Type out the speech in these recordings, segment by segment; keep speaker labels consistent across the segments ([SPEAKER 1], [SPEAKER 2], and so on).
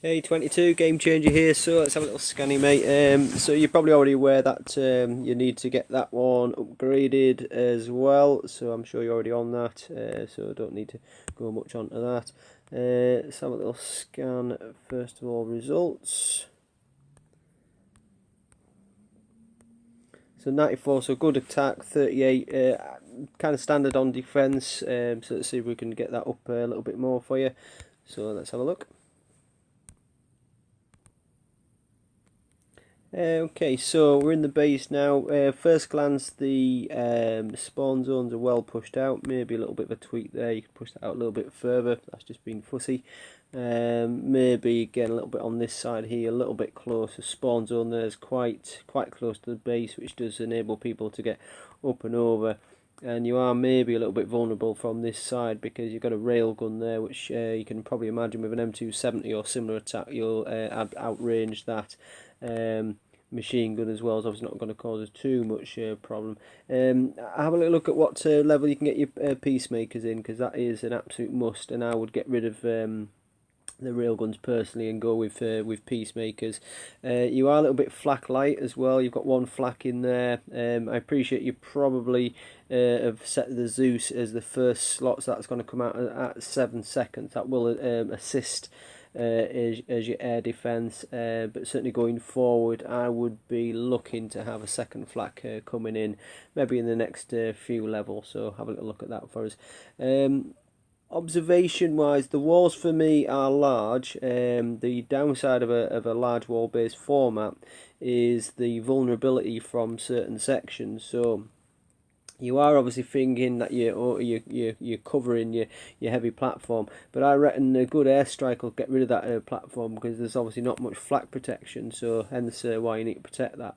[SPEAKER 1] Hey 22, Game Changer here. So let's have a little scanny, mate. So you're probably already aware that you need to get that one upgraded as well. So I'm sure you're already on that. So I don't need to go much onto that. Let's have a little scan. First of all, results. So 94, so good attack. 38, kind of standard on defense. So let's see if we can get that up a little bit more for you. So let's have a look. Okay, so we're in the base now. First glance, the spawn zones are well pushed out. Maybe a little bit of a tweak there. You can push that out a little bit further. That's just been fussy. Maybe again a little bit on this side here, a little bit closer. Spawn zone there is quite close to the base, which does enable people to get up and over. And you are maybe a little bit vulnerable from this side because you've got a railgun there, which you can probably imagine with an M270 or similar attack, you'll outrange that. Machine gun as well is obviously not going to cause us too much problem. Have a little look at what level you can get your peacemakers in, because that is an absolute must, and I would get rid of the railguns personally and go with peacemakers. You are a little bit flak light as well. You've got one flak in there. I appreciate you probably have set the Zeus as the first slot, so that's going to come out at 7 seconds. That will assist as your air defence, but certainly going forward I would be looking to have a second flak coming in maybe in the next few levels, so have a little look at that for us. Observation wise, the walls for me are large. The downside of a large wall based format is the vulnerability from certain sections, so you are obviously thinking that you're covering your heavy platform, but I reckon a good airstrike will get rid of that platform, because there's obviously not much flak protection, so hence why you need to protect that.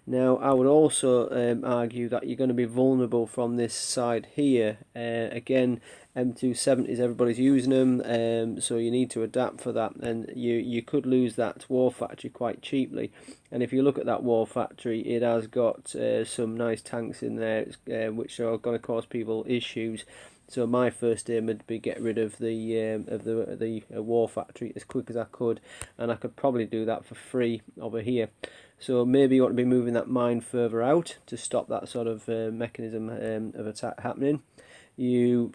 [SPEAKER 1] Now I would also argue that you're going to be vulnerable from this side here. Again, M270s, everybody's using them, so you need to adapt for that, and you could lose that war factory quite cheaply. And if you look at that war factory, it has got some nice tanks in there, which are going to cause people issues. So my first aim would be get rid of the war factory as quick as I could, and I could probably do that for free over here. So maybe you want to be moving that mine further out to stop that sort of mechanism of attack happening. You're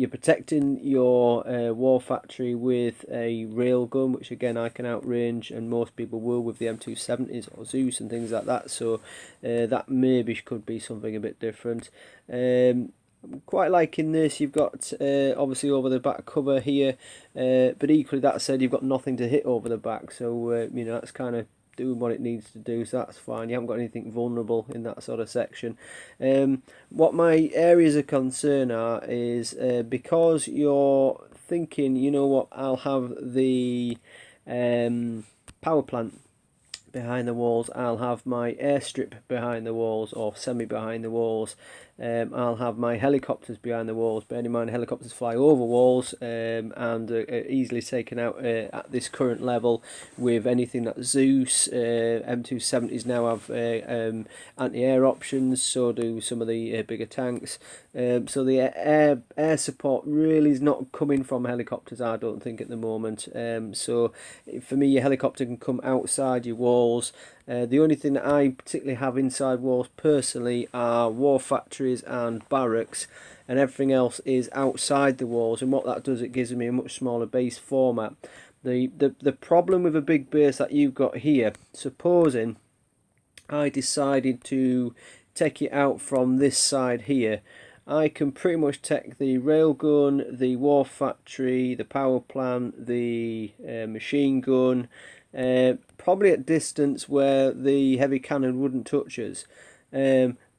[SPEAKER 1] protecting your war factory with a railgun, which again I can outrange, and most people will with the M270s or Zeus and things like that. So that maybe could be something a bit different. I'm quite liking this. You've got obviously over the back cover here, but equally that said, you've got nothing to hit over the back. So you know, that's kind of doing what it needs to do, so that's fine. You haven't got anything vulnerable in that sort of section. What my areas of concern are is because you're thinking, you know what, I'll have the power plant behind the walls, I'll have my airstrip behind the walls or semi behind the walls, I'll have my helicopters behind the walls. Bear in mind, helicopters fly over walls and are easily taken out at this current level with anything that Zeus. M270s now have anti-air options, so do some of the bigger tanks. So the air support really is not coming from helicopters, I don't think, at the moment. So for me, your helicopter can come outside your walls. The only thing that I particularly have inside walls personally are war factories and barracks, and everything else is outside the walls. And what that does, it gives me a much smaller base format. The problem with a big base that you've got here, supposing I decided to take it out from this side here, I can pretty much take the railgun, the war factory, the power plant, the machine gun, probably at distance where the heavy cannon wouldn't touch us.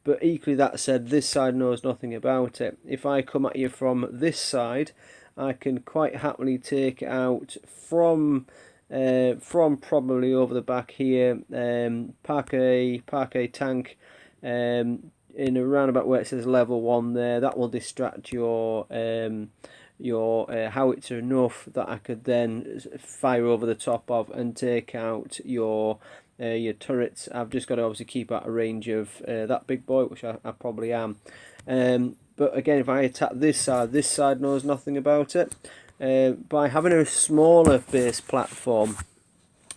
[SPEAKER 1] But equally that said, this side knows nothing about it. If I come at you from this side, I can quite happily take it out from probably over the back here, park a tank in around about where it says level 1 there. That will distract your howitzer enough that I could then fire over the top of and take out your turrets. I've just got to obviously keep out a range of that big boy, which I probably am. But again, if I attack this side knows nothing about it. by having a smaller base platform,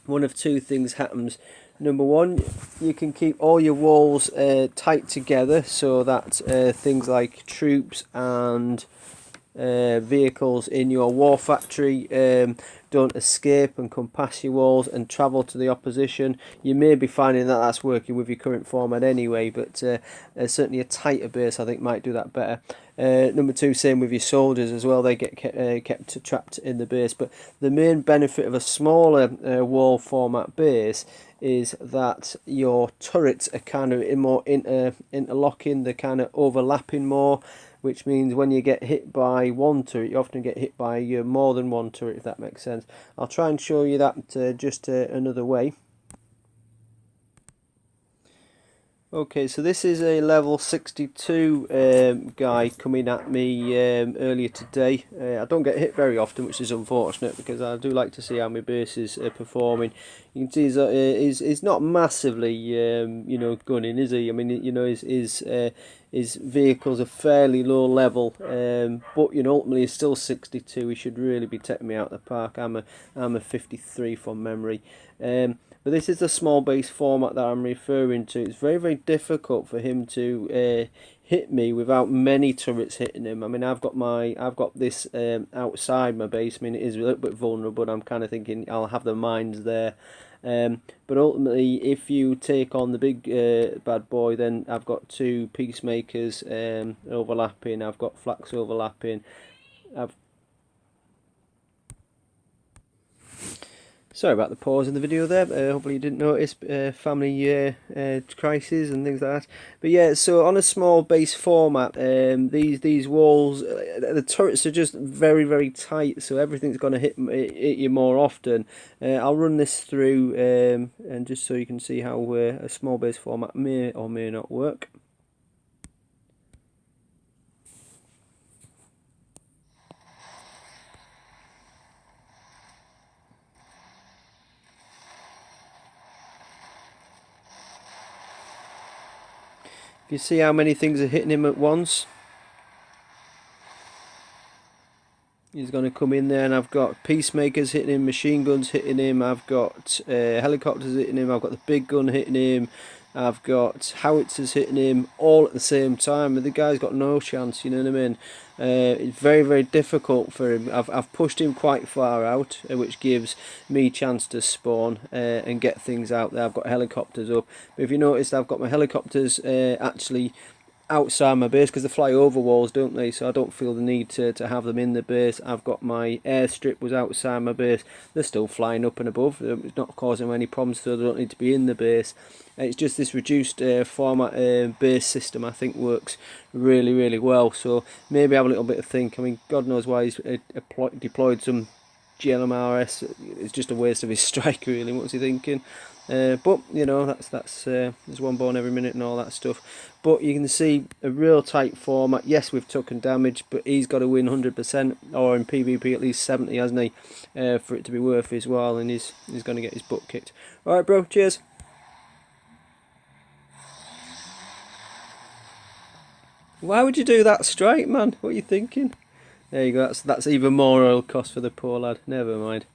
[SPEAKER 1] one of two things happens. Number one, you can keep all your walls tight together so that things like troops and vehicles in your war factory don't escape and come past your walls and travel to the opposition. You may be finding that that's working with your current format anyway, but certainly a tighter base I think might do that better. Number two, same with your soldiers as well, they get kept trapped in the base. But the main benefit of a smaller wall format base is that your turrets are kind of more interlocking, they're kind of overlapping more, which means when you get hit by one turret, you often get hit by more than one turret, if that makes sense. I'll try and show you that just another way. Okay, so this is a level 62 guy coming at me earlier today. I don't get hit very often, which is unfortunate because I do like to see how my base is performing. You can see he's not massively you know, gunning, is he? I mean, you know, his vehicles are fairly low level, but you know, ultimately he's still 62. He should really be taking me out of the park. I'm a 53 from memory. But this is the small base format that I'm referring to. It's very, very difficult for him to hit me without many turrets hitting him. I mean, I've got this outside my base. I mean, it is a little bit vulnerable, but I'm kind of thinking I'll have the mines there. But ultimately, if you take on the big bad boy, then I've got two peacemakers overlapping. I've got flax overlapping. Sorry about the pause in the video there. Hopefully you didn't notice family crises and things like that. But yeah, so on a small base format, these walls, the turrets are just very, very tight, so everything's going to hit you more often. I'll run this through and just so you can see how a small base format may or may not work. If you see how many things are hitting him at once, he's going to come in there, and I've got peacemakers hitting him, machine guns hitting him, I've got helicopters hitting him, I've got the big gun hitting him, I've got howitzers hitting him all at the same time, and the guy's got no chance, you know what I mean? It's very, very difficult for him. I've pushed him quite far out, which gives me chance to spawn and get things out there. I've got helicopters up, but if you notice, I've got my helicopters actually outside my base because they fly over walls, don't they? So I don't feel the need to have them in the base. I've got my airstrip was outside my base. They're still flying up and above. It's not causing them any problems, so they don't need to be in the base. It's just this reduced format base system I think works really, really well. So maybe have a little bit of think. I mean, God knows why he's deployed some GLMRS. It's just a waste of his strike, really. What's he thinking? But you know, that's there's one born every minute and all that stuff. But you can see a real tight format. Yes, we've taken damage, but he's got to win 100%, or in PvP at least 70, hasn't he, for it to be worth his while, and he's going to get his butt kicked. All right, bro. Cheers. Why would you do that strike, man? What are you thinking? There you go. That's even more oil cost for the poor lad. Never mind.